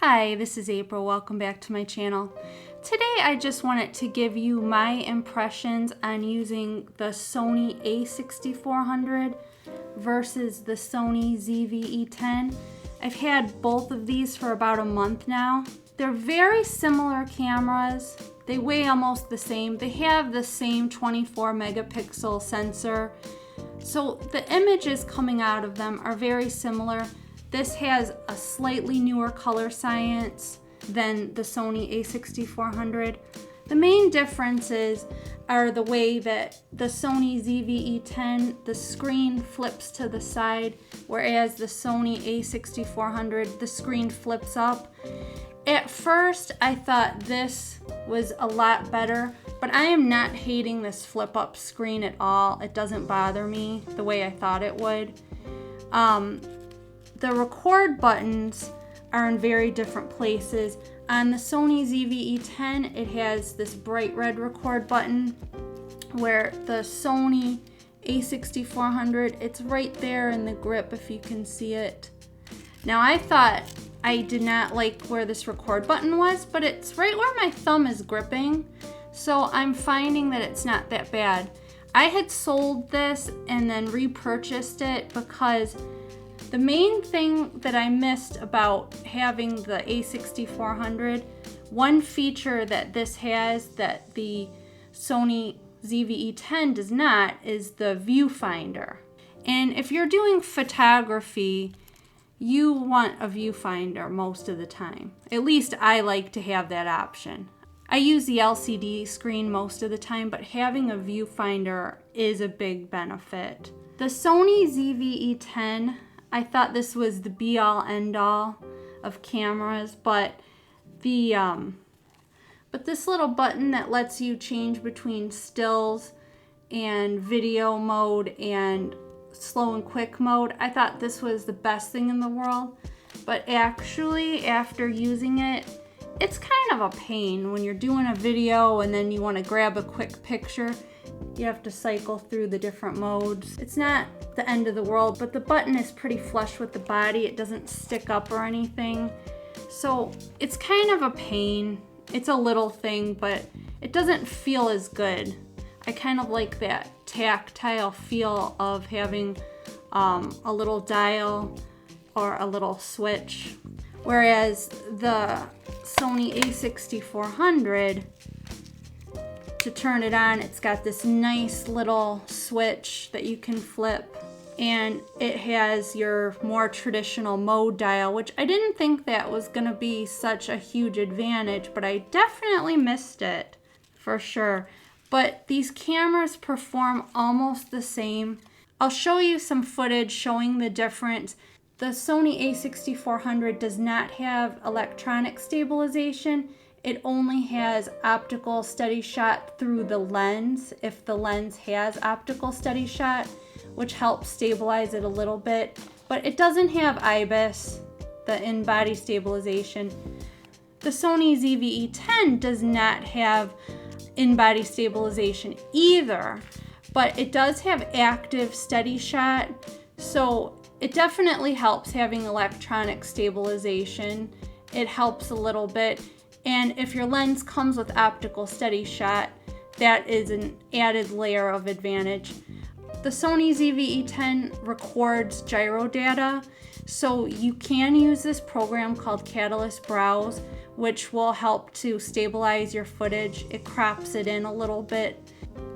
Hi, this is April. Welcome back to my channel. Today I just wanted to give you my impressions on using the Sony A6400 versus the Sony ZV-E10. I've had both of these for about a month now. They're very similar cameras. They weigh almost the same. They have the same 24 megapixel sensor. So the images coming out of them are very similar. This has a slightly newer color science than the Sony A6400. The main differences are the way that the Sony ZV-E10, the screen flips to the side, whereas the Sony A6400, the screen flips up. At first, I thought this was a lot better, but I am not hating this flip-up screen at all. It doesn't bother me the way I thought it would. The record buttons are in very different places. On the Sony ZV-E10, it has this bright red record button, where the Sony A6400, it's right there in the grip if you can see it. Now I did not like where this record button was, but it's right where my thumb is gripping, so I'm finding that it's not that bad. I had sold this and then repurchased it because the main thing that I missed about having the A6400, one feature that this has that the Sony ZV-E10 does not, is the Viewfinder. And if you're doing photography, you want a viewfinder most of the time. At least I like to have that option. I use the LCD screen most of the time, but having a viewfinder is a big benefit. The Sony ZV-E10, I thought this was the be-all end-all of cameras, but this little button that lets you change between stills and video mode and slow and quick mode, I thought this was the best thing in the world. But actually, after using it, it's kind of a pain when you're doing a video and then you want to grab a quick picture. You have to cycle through the different modes. It's not the end of the world, but the button is pretty flush with the body. It doesn't stick up or anything. So it's kind of a pain. It's a little thing, but it doesn't feel as good. I kind of like that tactile feel of having a little dial or a little switch. Whereas the Sony A6400, to turn it on, it's got this nice little switch that you can flip, and it has your more traditional mode dial, which I didn't think that was gonna be such a huge advantage, but I definitely missed it for sure. But these cameras perform almost the same. I'll show you some footage showing the difference. The Sony A6400 does not have electronic stabilization. It only has optical steady shot through the lens, if the lens has optical steady shot, which helps stabilize it a little bit. But it doesn't have IBIS, the in-body stabilization. The Sony ZV-E10 does not have in-body stabilization either, but it does have active steady shot, so it definitely helps having electronic stabilization. It helps a little bit. And if your lens comes with optical steady shot, that is an added layer of advantage. The Sony ZV-E10 records gyro data, so you can use this program called Catalyst Browse, which will help to stabilize your footage. It crops it in a little bit.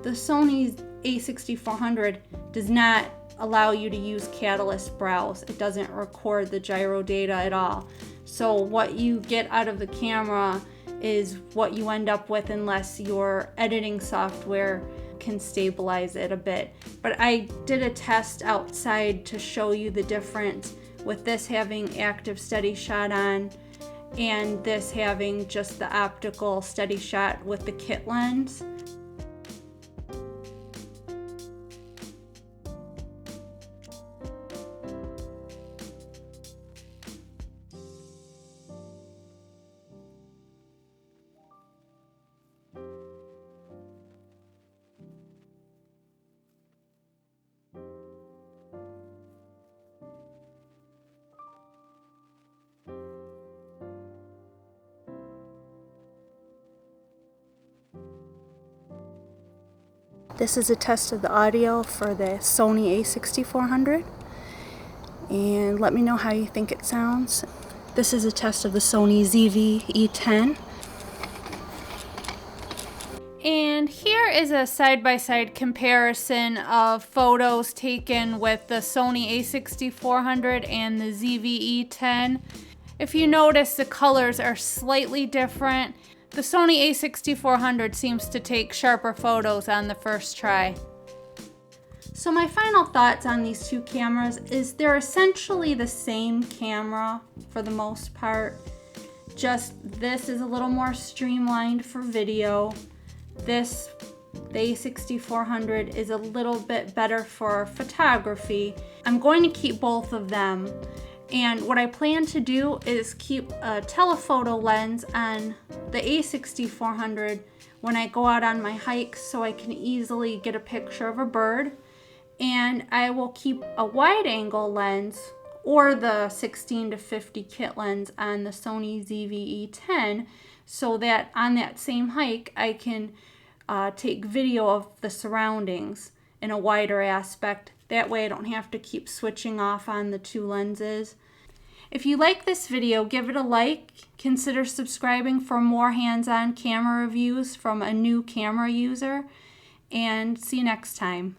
The Sony A6400 does not allow you to use Catalyst Browse. It doesn't record the gyro data at all. So what you get out of the camera is what you end up with unless your editing software can stabilize it a bit. But I did a test outside to show you the difference with this having active steady shot on and this having just the optical steady shot with the kit lens. This is a test of the audio for the Sony A6400, and let me know how you think it sounds. This is a test of the Sony ZV-E10. And here is a side-by-side comparison of photos taken with the Sony A6400 and the ZV-E10. If you notice, the colors are slightly different. The Sony A6400 seems to take sharper photos on the first try. So my final thoughts on these two cameras is they're essentially the same camera for the most part. Just this is a little more streamlined for video. The A6400 is a little bit better for photography. I'm going to keep both of them. And what I plan to do is keep a telephoto lens on the A6400 when I go out on my hikes so I can easily get a picture of a bird. And I will keep a wide angle lens or the 16 to 50 kit lens on the Sony ZV-E10 so that on that same hike I can take video of the surroundings in a wider aspect. That way I don't have to keep switching off on the two lenses. If you like this video, give it a like. Consider subscribing for more hands-on camera reviews from a new camera user. And see you next time.